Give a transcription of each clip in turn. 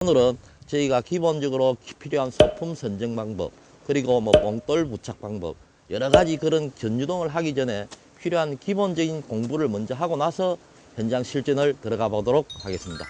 오늘은 저희가 기본적으로 필요한 소품 선정 방법, 그리고 몽돌 부착 방법, 여러 가지 그런 전유동을 하기 전에 필요한 기본적인 공부를 먼저 하고 나서 현장 실전을 들어가 보도록 하겠습니다.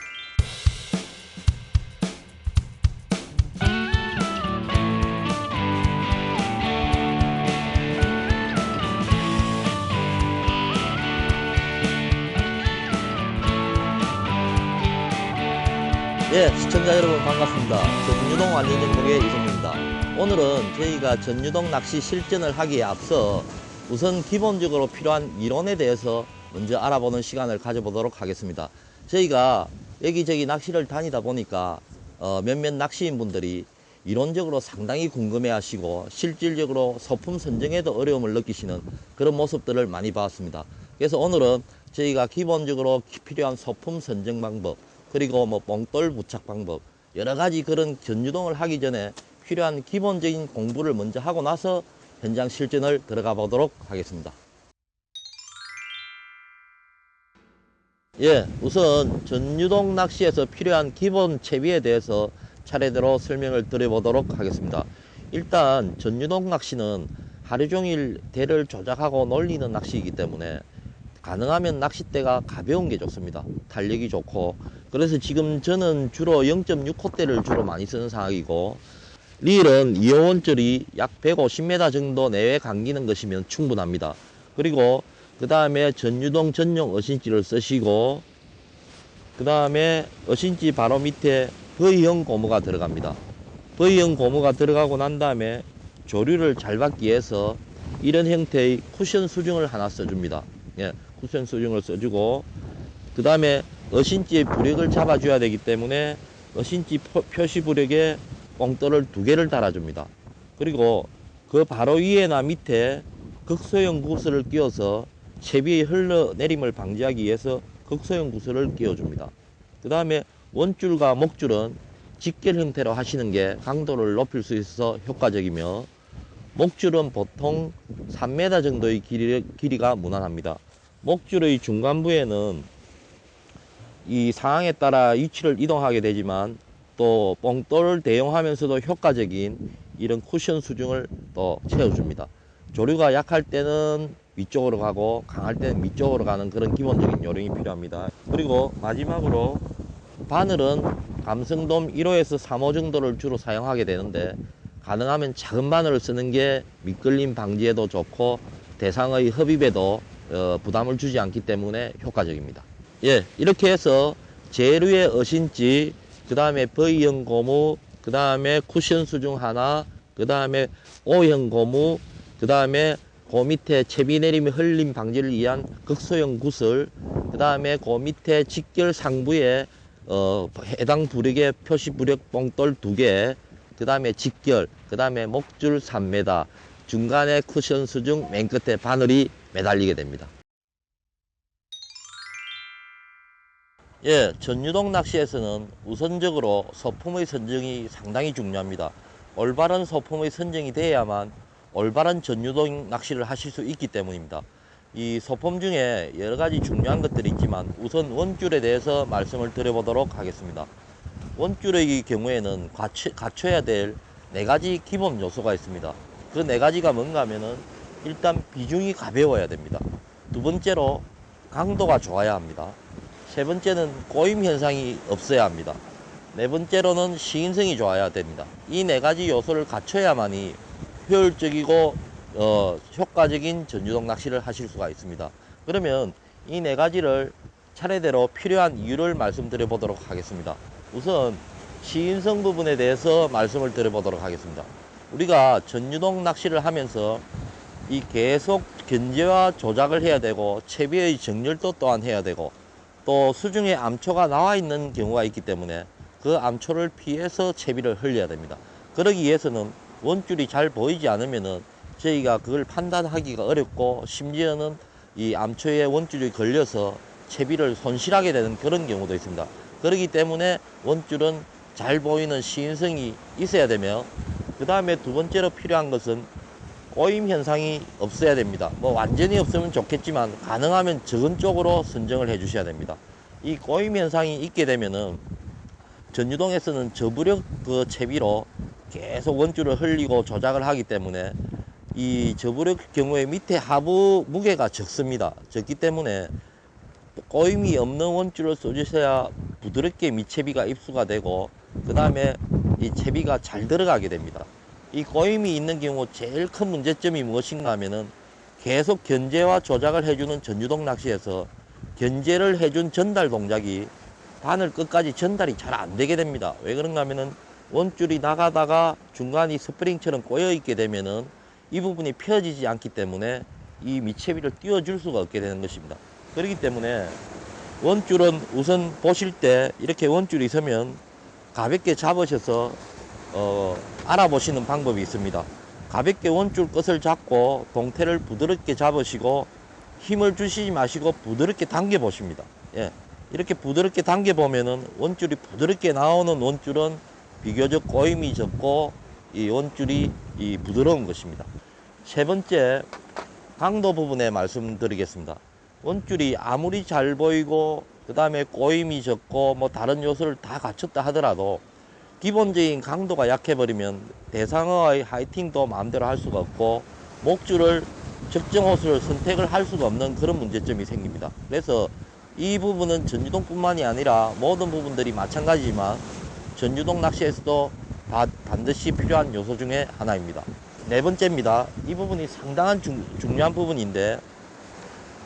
예, 시청자 여러분 반갑습니다. 전유동 완전정복의 이성입니다. 오늘은 저희가 전유동 낚시 실전을 하기에 앞서 우선 기본적으로 필요한 이론에 대해서 먼저 알아보는 시간을 가져보도록 하겠습니다. 저희가 여기저기 낚시를 다니다 보니까 몇몇 낚시인 분들이 이론적으로 상당히 궁금해 하시고 실질적으로 소품 선정에도 어려움을 느끼시는 그런 모습들을 많이 봤습니다. 그래서 오늘은 저희가 기본적으로 필요한 소품 선정 방법, 그리고 몽돌 부착 방법, 여러 가지 그런 전유동을 하기 전에 필요한 기본적인 공부를 먼저 하고 나서 현장 실전을 들어가 보도록 하겠습니다. 예, 우선 전유동 낚시에서 필요한 기본 채비에 대해서 차례대로 설명을 드려보도록 하겠습니다. 일단 전유동 낚시는 하루 종일 대를 조작하고 놀리는 낚시이기 때문에 가능하면 낚싯대가 가벼운 게 좋습니다. 탄력이 좋고, 그래서 지금 저는 주로 0.6호대를 주로 많이 쓰는 상황이고, 릴은 2호원줄이 약 150m 정도 내외 감기는 것이면 충분합니다. 그리고 그 다음에 전유동 전용 어신지를 쓰시고, 그 다음에 어신지 바로 밑에 V형 고무가 들어갑니다. V형 고무가 들어가고 난 다음에 조류를 잘 받기 위해서 이런 형태의 쿠션 수중을 하나 써줍니다. 예, 쿠션 수중을 써주고, 그 다음에 어신지의 부력을 잡아줘야 되기 때문에 어신지 표시 부력에 뽕돌을 2개를 달아줍니다. 그리고 그 바로 위에나 밑에 극소형 구슬을 끼워서 채비의 흘러내림을 방지하기 위해서 극소형 구슬을 끼워줍니다. 그 다음에 원줄과 목줄은 직결 형태로 하시는 게 강도를 높일 수 있어서 효과적이며, 목줄은 보통 3m 정도의 길이가 무난합니다. 목줄의 중간부에는 이 상황에 따라 위치를 이동하게 되지만 또 뽕돌을 대용하면서도 효과적인 이런 쿠션 수중을 또 채워줍니다. 조류가 약할 때는 위쪽으로 가고 강할 때는 밑쪽으로 가는 그런 기본적인 요령이 필요합니다. 그리고 마지막으로 바늘은 감성돔 1호에서 3호 정도를 주로 사용하게 되는데, 가능하면 작은 바늘을 쓰는 게 미끌림 방지에도 좋고 대상의 흡입에도 부담을 주지 않기 때문에 효과적입니다. 예, 이렇게 해서 제류의 어신지, 그 다음에 V형 고무, 그 다음에 쿠션 수중 하나, 그 다음에 O형 고무, 그 다음에 그 밑에 채비 내림의 흘림 방지를 위한 극소형 구슬, 그 다음에 그 밑에 직결 상부에 해당 부력의 표시 부력 뽕돌 2개, 그 다음에 직결, 그 다음에 목줄 3m, 중간에 쿠션 수중, 맨 끝에 바늘이 매달리게 됩니다. 예, 전유동 낚시에서는 우선적으로 소품의 선정이 상당히 중요합니다. 올바른 소품의 선정이 돼야만 올바른 전유동 낚시를 하실 수 있기 때문입니다. 이 소품 중에 여러 가지 중요한 것들이 있지만 우선 원줄에 대해서 말씀을 드려보도록 하겠습니다. 원줄의 경우에는 갖춰야 될 4가지 기본 요소가 있습니다. 그 4가지가 뭔가 하면은, 일단 비중이 가벼워야 됩니다. 두 번째로 강도가 좋아야 합니다. 세 번째는 꼬임 현상이 없어야 합니다. 네 번째로는 시인성이 좋아야 됩니다. 이 4가지 요소를 갖춰야만이 효율적이고 효과적인 전유동 낚시를 하실 수가 있습니다. 그러면 이 4가지를 차례대로 필요한 이유를 말씀드려 보도록 하겠습니다. 우선 시인성 부분에 대해서 말씀을 드려보도록 하겠습니다. 우리가 전유동 낚시를 하면서 이 계속 견제와 조작을 해야 되고 채비의 정렬도 또한 해야 되고, 또 수중에 암초가 나와 있는 경우가 있기 때문에 그 암초를 피해서 채비를 흘려야 됩니다. 그러기 위해서는 원줄이 잘 보이지 않으면은 저희가 그걸 판단하기가 어렵고, 심지어는 이 암초에 원줄이 걸려서 채비를 손실하게 되는 그런 경우도 있습니다. 그렇기 때문에 원줄은 잘 보이는 시인성이 있어야 되며, 그 다음에 두 번째로 필요한 것은 꼬임 현상이 없어야 됩니다. 완전히 없으면 좋겠지만 가능하면 적은 쪽으로 선정을 해 주셔야 됩니다. 이 꼬임 현상이 있게 되면은 전유동에서는 저부력 그 채비로 계속 원줄을 흘리고 조작을 하기 때문에 이 저부력 경우에 밑에 하부 무게가 적습니다. 적기 때문에 꼬임이 없는 원줄을 써주셔야 부드럽게 밑채비가 입수가 되고 그 다음에 이 채비가 잘 들어가게 됩니다. 이 꼬임이 있는 경우 제일 큰 문제점이 무엇인가 하면은 계속 견제와 조작을 해주는 전유동 낚시에서 견제를 해준 전달 동작이 바늘 끝까지 전달이 잘 안 되게 됩니다. 왜 그런가 하면은 원줄이 나가다가 중간이 스프링처럼 꼬여 있게 되면은 이 부분이 펴지지 않기 때문에 이 밑채비를 띄워줄 수가 없게 되는 것입니다. 그렇기 때문에 원줄은 우선 보실 때 이렇게 원줄이 있으면 가볍게 잡으셔서 알아보시는 방법이 있습니다. 가볍게 원줄 끝을 잡고 동태를 부드럽게 잡으시고 힘을 주시지 마시고 부드럽게 당겨 보십니다. 예, 이렇게 부드럽게 당겨 보면은 원줄이 부드럽게 나오는 원줄은 비교적 꼬임이 적고 이 원줄이 부드러운 것입니다. 세 번째, 강도 부분에 말씀드리겠습니다. 원줄이 아무리 잘 보이고 그 다음에 꼬임이 적고 뭐 다른 요소를 다 갖췄다 하더라도 기본적인 강도가 약해버리면 대상어의 하이팅도 마음대로 할 수가 없고 목줄을 적정 호수를 선택을 할 수가 없는 그런 문제점이 생깁니다. 그래서 이 부분은 전유동 뿐만이 아니라 모든 부분들이 마찬가지지만 전유동 낚시에서도 반드시 필요한 요소 중에 하나입니다. 네 번째입니다. 이 부분이 상당한 중요한 부분인데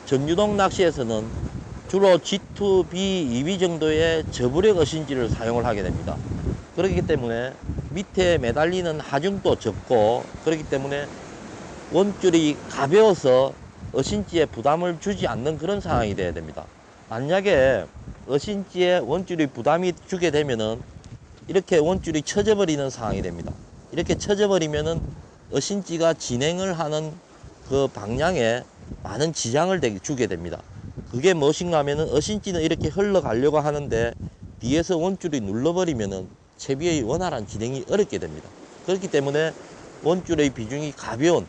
전유동 낚시에서는 주로 G2, B, 2B 정도의 저부력 어신지를 사용을 하게 됩니다. 그렇기 때문에 밑에 매달리는 하중도 적고 그렇기 때문에 원줄이 가벼워서 어신지에 부담을 주지 않는 그런 상황이 되어야 됩니다. 만약에 어신지에 원줄이 부담이 주게 되면은 이렇게 원줄이 처져 버리는 상황이 됩니다. 이렇게 처져 버리면은 어신지가 진행을 하는 그 방향에 많은 지장을 주게 됩니다. 그게 무엇인가 하면은 어신지는 이렇게 흘러가려고 하는데 뒤에서 원줄이 눌러버리면은 채비의 원활한 진행이 어렵게 됩니다. 그렇기 때문에 원줄의 비중이 가벼운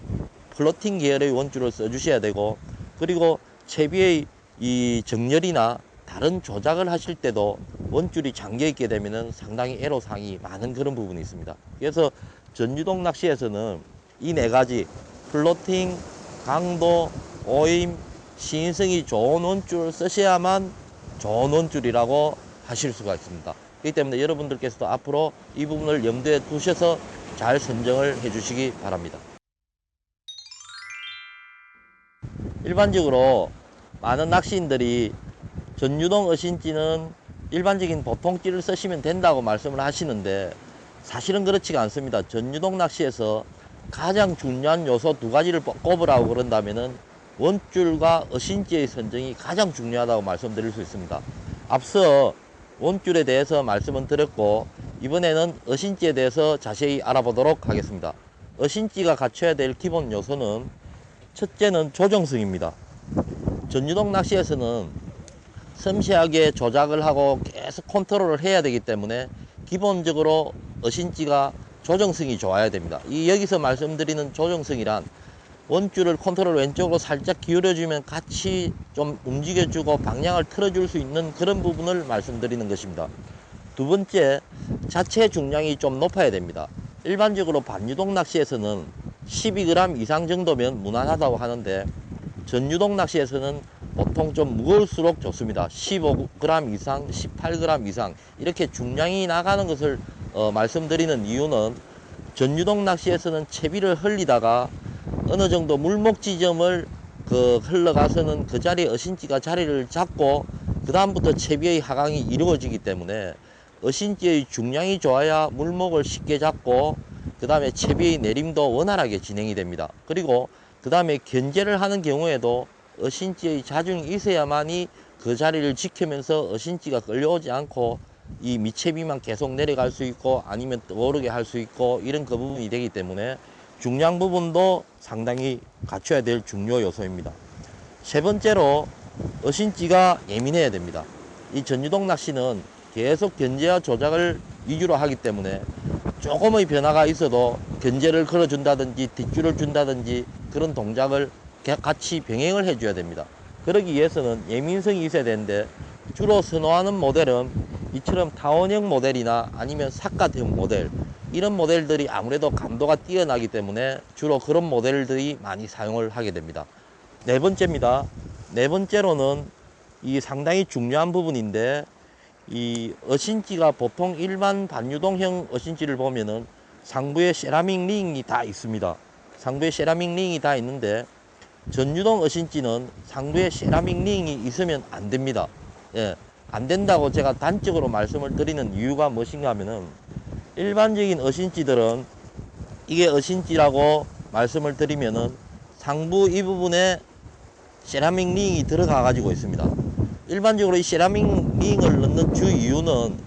플로팅 계열의 원줄을 써주셔야 되고 그리고 채비의 이 정렬이나 다른 조작을 하실 때도 원줄이 잠겨 있게 되면은 상당히 애로사항이 많은 그런 부분이 있습니다. 그래서 전유동 낚시에서는 이 네 가지 플로팅, 강도, 꼬임, 시인성이 좋은 원줄을 쓰셔야만 좋은 원줄이라고 하실 수가 있습니다. 그렇기 때문에 여러분들께서도 앞으로 이 부분을 염두에 두셔서 잘 선정을 해 주시기 바랍니다. 일반적으로 많은 낚시인들이 전유동 어신지는 일반적인 보통찌를 쓰시면 된다고 말씀을 하시는데 사실은 그렇지가 않습니다. 전유동 낚시에서 가장 중요한 요소 두 가지를 꼽으라고 그런다면은 원줄과 어신지의 선정이 가장 중요하다고 말씀드릴 수 있습니다. 앞서 원줄에 대해서 말씀은 드렸고 이번에는 어신지에 대해서 자세히 알아보도록 하겠습니다. 어신지가 갖춰야 될 기본 요소는 첫째는 조정성입니다. 전유동 낚시에서는 섬세하게 조작을 하고 계속 컨트롤을 해야 되기 때문에 기본적으로 어신지가 조정성이 좋아야 됩니다. 여기서 말씀드리는 조정성이란 원줄을 컨트롤 왼쪽으로 살짝 기울여주면 같이 좀 움직여주고 방향을 틀어줄 수 있는 그런 부분을 말씀드리는 것입니다. 두 번째, 자체 중량이 좀 높아야 됩니다. 일반적으로 반유동 낚시에서는 12g 이상 정도면 무난하다고 하는데 전유동 낚시에서는 보통 좀 무거울수록 좋습니다. 15g 이상, 18g 이상 이렇게 중량이 나가는 것을 말씀드리는 이유는 전유동 낚시에서는 채비를 흘리다가 어느 정도 물목 지점을 흘러가서는 그 자리에 어신지가 자리를 잡고 그 다음부터 채비의 하강이 이루어지기 때문에 어신지의 중량이 좋아야 물목을 쉽게 잡고 그 다음에 채비의 내림도 원활하게 진행이 됩니다. 그리고 그 다음에 견제를 하는 경우에도 어신지의 자중이 있어야만이 그 자리를 지키면서 어신지가 끌려오지 않고 이 밑채비만 계속 내려갈 수 있고 아니면 떠오르게 할 수 있고 이런 그 부분이 되기 때문에 중량 부분도 상당히 갖춰야 될 중요 요소입니다. 세 번째로 어신지가 예민해야 됩니다. 이 전유동 낚시는 계속 견제와 조작을 위주로 하기 때문에 조금의 변화가 있어도 견제를 걸어준다든지 뒷줄을 준다든지 그런 동작을 같이 병행을 해줘야 됩니다. 그러기 위해서는 예민성이 있어야 되는데 주로 선호하는 모델은 이처럼 타원형 모델이나 아니면 삿갓형 모델, 이런 모델들이 아무래도 감도가 뛰어나기 때문에 주로 그런 모델들이 많이 사용을 하게 됩니다. 네 번째입니다. 네 번째로는 이 상당히 중요한 부분인데, 이 어신지가 보통 일반 반유동형 어신지를 보면은 상부에 세라믹 링이 다 있습니다. 상부에 세라믹 링이 다 있는데, 전유동 어신지는 상부에 세라믹 링이 있으면 안 됩니다. 예, 안 된다고 제가 단적으로 말씀을 드리는 이유가 무엇인가 하면은, 일반적인 어신지들은 이게 어신지라고 말씀을 드리면은 상부 이 부분에 세라믹 링이 들어가 가지고 있습니다. 일반적으로 이 세라믹 링을 넣는 주 이유는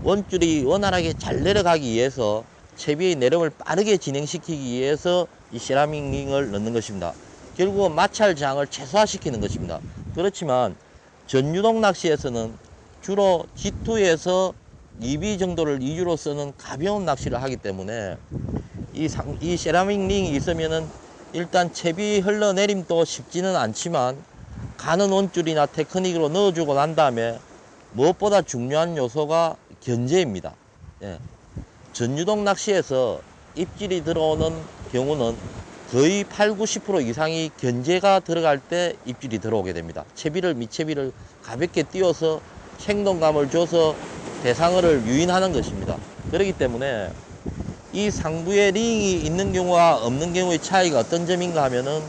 원줄이 원활하게 잘 내려가기 위해서, 채비의 내림을 빠르게 진행시키기 위해서 이 세라믹 링을 넣는 것입니다. 결국은 마찰 저항을 최소화시키는 것입니다. 그렇지만 전유동 낚시에서는 주로 G2에서 2B 정도를 위주로 쓰는 가벼운 낚시를 하기 때문에 이 세라믹 링이 있으면은 일단 채비 흘러내림도 쉽지는 않지만, 가는 원줄이나 테크닉으로 넣어주고 난 다음에 무엇보다 중요한 요소가 견제입니다. 예. 전유동 낚시에서 입질이 들어오는 경우는 거의 80~90% 이상이 견제가 들어갈 때 입질이 들어오게 됩니다. 채비를, 밑채비를 가볍게 띄워서 생동감을 줘서 대상어를 유인하는 것입니다. 그렇기 때문에 이 상부에 링이 있는 경우와 없는 경우의 차이가 어떤 점인가 하면은,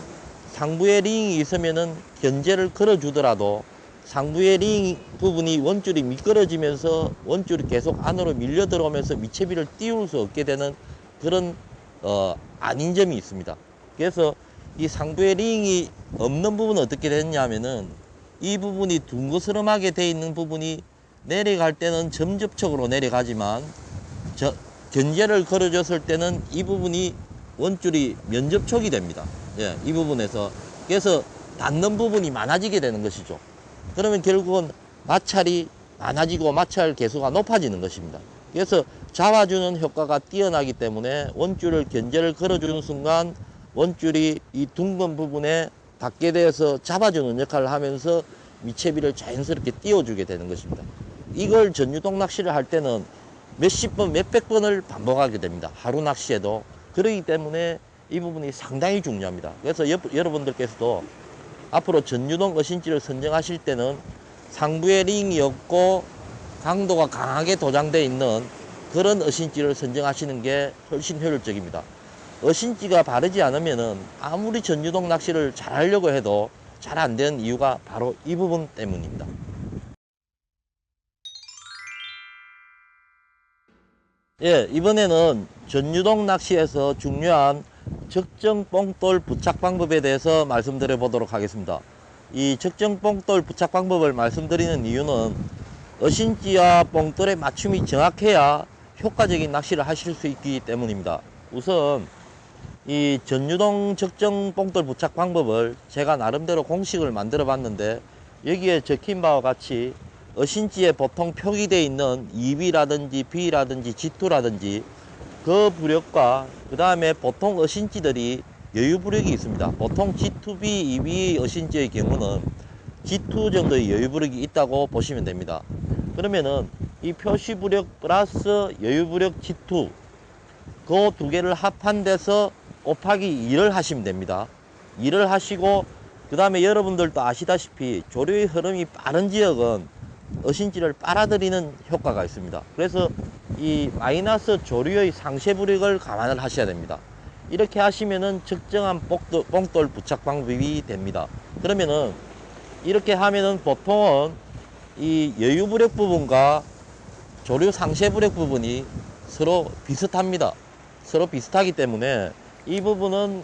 상부에 링이 있으면은 견제를 걸어주더라도 상부의 링 부분이 원줄이 미끄러지면서 원줄이 계속 안으로 밀려 들어오면서 밑채비를 띄울 수 없게 되는 그런 아닌 점이 있습니다. 그래서 이 상부에 링이 없는 부분은 어떻게 됐냐면은, 이 부분이 둥그스름하게 돼 있는 부분이 내려갈 때는 점접촉으로 내려가지만, 견제를 걸어줬을 때는 이 부분이 원줄이 면접촉이 됩니다. 예, 이 부분에서. 그래서 닿는 부분이 많아지게 되는 것이죠. 그러면 결국은 마찰이 많아지고 마찰 개수가 높아지는 것입니다. 그래서 잡아주는 효과가 뛰어나기 때문에 원줄을 견제를 걸어주는 순간 원줄이 이 둥근 부분에 닿게 되어서 잡아주는 역할을 하면서 밑채비를 자연스럽게 띄워주게 되는 것입니다. 이걸 전유동 낚시를 할 때는 몇십 번, 몇백 번을 반복하게 됩니다. 하루 낚시에도. 그렇기 때문에 이 부분이 상당히 중요합니다. 그래서 여러분들께서도 앞으로 전유동 어신지를 선정하실 때는 상부에 링이 없고 강도가 강하게 도장되어 있는 그런 어신지를 선정하시는 게 훨씬 효율적입니다. 어신지가 바르지 않으면은 아무리 전유동 낚시를 잘 하려고 해도 잘 안 되는 이유가 바로 이 부분 때문입니다. 예, 이번에는 전유동 낚시에서 중요한 적정 뽕돌 부착 방법에 대해서 말씀드려 보도록 하겠습니다. 이 적정 뽕돌 부착 방법을 말씀드리는 이유는 어신지와 뽕돌의 맞춤이 정확해야 효과적인 낚시를 하실 수 있기 때문입니다. 우선 이 전유동 적정 뽕돌 부착 방법을 제가 나름대로 공식을 만들어 봤는데, 여기에 적힌 바와 같이 어신지에 보통 표기되어 있는 2B라든지 B라든지 G2라든지 그 부력과 그 다음에 보통 어신지들이 여유 부력이 있습니다. 보통 G2B, 2B 어신지의 경우는 G2 정도의 여유 부력이 있다고 보시면 됩니다. 그러면은 이 표시 부력 플러스 여유 부력 G2 그 두 개를 합한 데서 곱하기 2를 하시면 됩니다. 2를 하시고 그 다음에 여러분들도 아시다시피 조류의 흐름이 빠른 지역은 어신지를 빨아들이는 효과가 있습니다. 그래서 이 마이너스 조류의 상쇄 부력을 감안을 하셔야 됩니다. 이렇게 하시면은 적정한 뽕돌 부착 방법이 됩니다. 그러면은 이렇게 하면은 보통은 이 여유 부력 부분과 조류 상쇄 부력 부분이 서로 비슷합니다. 서로 비슷하기 때문에 이 부분은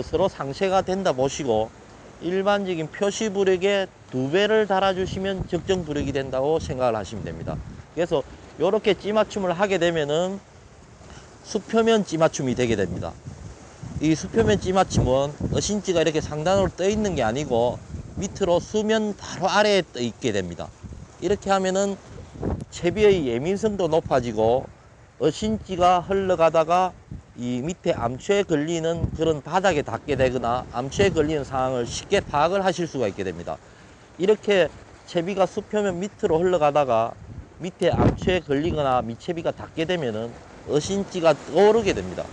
서로 상쇄가 된다 보시고, 일반적인 표시 부력의 2배를 달아주시면 적정 부력이 된다고 생각을 하시면 됩니다. 그래서 이렇게 찌맞춤을 하게 되면은 수표면 찌맞춤이 되게 됩니다. 이 수표면 찌맞춤은 어신지가 이렇게 상단으로 떠 있는 게 아니고 밑으로 수면 바로 아래에 떠 있게 됩니다. 이렇게 하면은 채비의 예민성도 높아지고 어신지가 흘러가다가 이 밑에 암초에 걸리는 그런 바닥에 닿게 되거나 암초에 걸리는 상황을 쉽게 파악을 하실 수가 있게 됩니다. 이렇게 채비가 수표면 밑으로 흘러가다가 밑에 암초에 걸리거나 밑채비가 닿게 되면은 어신지가 떠오르게 됩니다.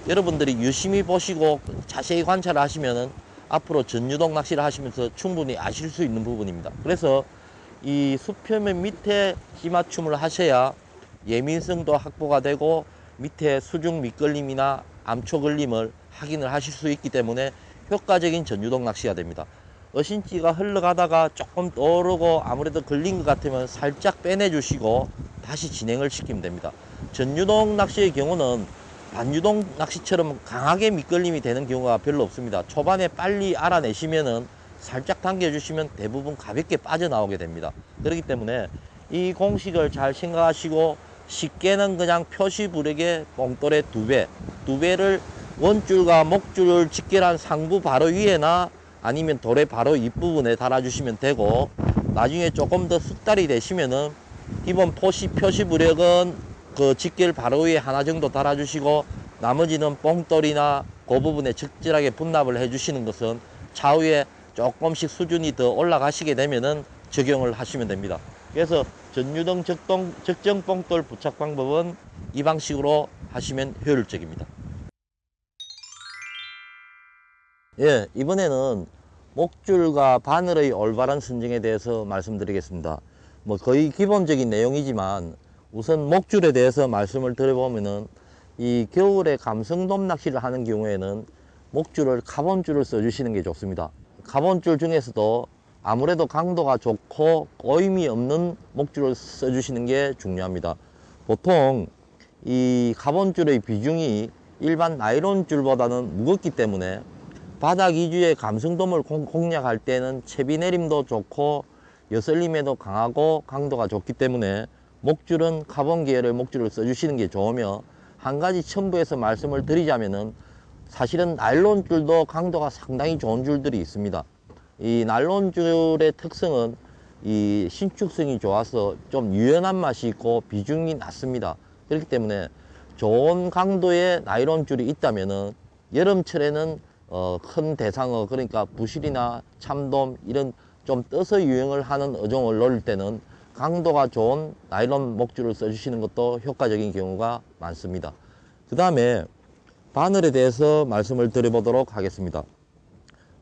여러분들이 유심히 보시고 자세히 관찰을 하시면은 앞으로 전유동 낚시를 하시면서 충분히 아실 수 있는 부분입니다. 그래서 이 수표면 밑에 찌맞춤을 하셔야 예민성도 확보가 되고 밑에 수중 밑걸림이나 암초 걸림을 확인을 하실 수 있기 때문에 효과적인 전유동 낚시가 됩니다. 어신지가 흘러가다가 조금 떠오르고 아무래도 걸린 것 같으면 살짝 빼내 주시고 다시 진행을 시키면 됩니다. 전유동 낚시의 경우는 반유동 낚시처럼 강하게 밑걸림이 되는 경우가 별로 없습니다. 초반에 빨리 알아내시면은 살짝 당겨 주시면 대부분 가볍게 빠져나오게 됩니다. 그렇기 때문에 이 공식을 잘 생각하시고 쉽게는 그냥 표시부력의 뽕돌의 2배, 2배를 원줄과 목줄 직결한 상부 바로 위에나 아니면 돌의 바로 윗부분에 달아주시면 되고, 나중에 조금 더 숙달이 되시면은 기본 표시부력은 그 직결 바로 위에 하나 정도 달아주시고 나머지는 뽕돌이나 그 부분에 적절하게 분납을 해주시는 것은 차후에 조금씩 수준이 더 올라가시게 되면은 적용을 하시면 됩니다. 그래서 전유동 적정 뽕돌 부착 방법은 이 방식으로 하시면 효율적입니다. 예, 이번에는 목줄과 바늘의 올바른 선정에 대해서 말씀드리겠습니다. 뭐 거의 기본적인 내용이지만 우선 목줄에 대해서 말씀을 드려보면은 이 겨울에 감성돔 낚시를 하는 경우에는 목줄을 카본줄을 써주시는 게 좋습니다. 카본줄 중에서도 아무래도 강도가 좋고 꼬임이 없는 목줄을 써주시는 게 중요합니다. 보통 이 카본줄의 비중이 일반 나이론 줄보다는 무겁기 때문에 바닥 위주의 감성돔을 공략할 때는 채비 내림도 좋고 여슬림에도 강하고 강도가 좋기 때문에 목줄은 카본 계열의 목줄을 써주시는 게 좋으며, 한 가지 첨부해서 말씀을 드리자면은 사실은 나일론 줄도 강도가 상당히 좋은 줄들이 있습니다. 이 나일론 줄의 특성은 이 신축성이 좋아서 좀 유연한 맛이 있고 비중이 낮습니다. 그렇기 때문에 좋은 강도의 나일론 줄이 있다면은 여름철에는 큰 대상어, 그러니까 부실이나 참돔 이런 좀 떠서 유행을 하는 어종을 노릴 때는 강도가 좋은 나일론 목줄을 써주시는 것도 효과적인 경우가 많습니다. 그 다음에 바늘에 대해서 말씀을 드려보도록 하겠습니다.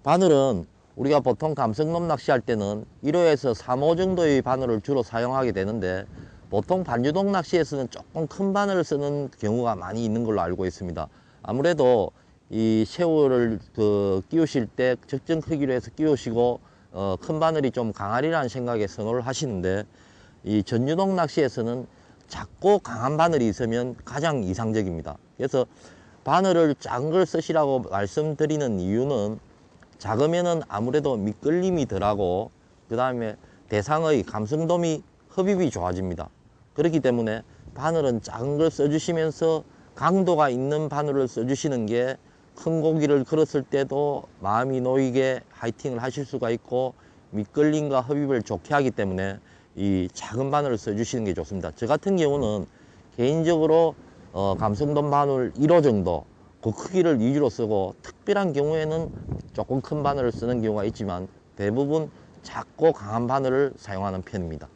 바늘은 우리가 보통 감성돔 낚시할 때는 1호에서 3호 정도의 바늘을 주로 사용하게 되는데, 보통 반유동 낚시에서는 조금 큰 바늘을 쓰는 경우가 많이 있는 걸로 알고 있습니다. 아무래도 이 새우를 끼우실 때 적정 크기로 해서 끼우시고 큰 바늘이 좀 강하리라는 생각에 선호를 하시는데, 이 전유동 낚시에서는 작고 강한 바늘이 있으면 가장 이상적입니다. 그래서 바늘을 작은 걸 쓰시라고 말씀드리는 이유는, 작으면은 아무래도 밑걸림이 덜하고 그 다음에 대상의 감성돔이 흡입이 좋아집니다. 그렇기 때문에 바늘은 작은 걸 써주시면서 강도가 있는 바늘을 써주시는 게 큰 고기를 걸었을 때도 마음이 놓이게 하이팅을 하실 수가 있고 밑걸림과 흡입을 좋게 하기 때문에 이 작은 바늘을 써주시는 게 좋습니다. 저 같은 경우는 개인적으로 감성돔 바늘 1호 정도 그 크기를 위주로 쓰고, 특별한 경우에는 조금 큰 바늘을 쓰는 경우가 있지만 대부분 작고 강한 바늘을 사용하는 편입니다.